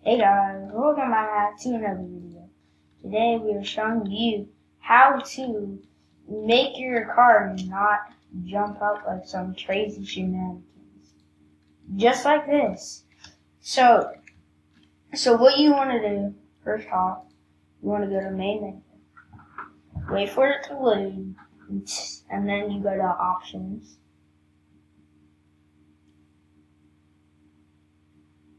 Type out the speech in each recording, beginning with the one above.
Hey guys, welcome back to another video. Today we are showing you how to make your car not jump up like some crazy shenanigans. Just like this. So what you want to do, first off, you want to go to main menu. Wait for it to load, and then you go to options.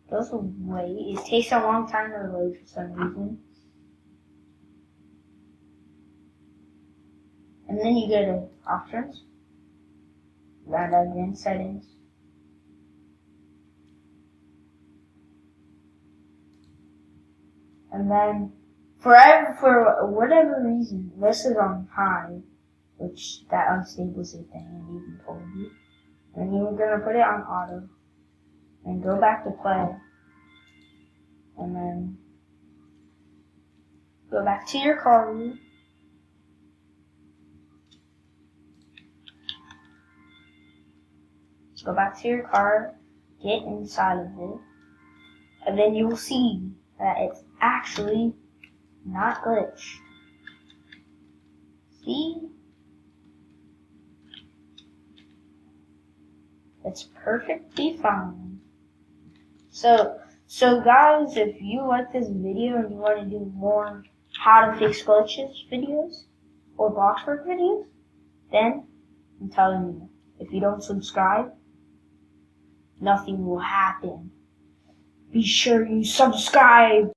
Doesn't wait. It takes a long time to load for some reason. And then you go to options, then advanced settings, and then for whatever reason, this is on high, which that unstable thing I even told you. And you're gonna put it on auto, and go back to play, and then go back to your car view. Go back to your car, get inside of it, and then you will see that it's actually not glitched. See? It's perfectly fine. So guys, if you like this video and you want to do more how to fix glitches videos or Bloxburg videos, then I'm telling you, if you don't subscribe, nothing will happen. Be sure you subscribe.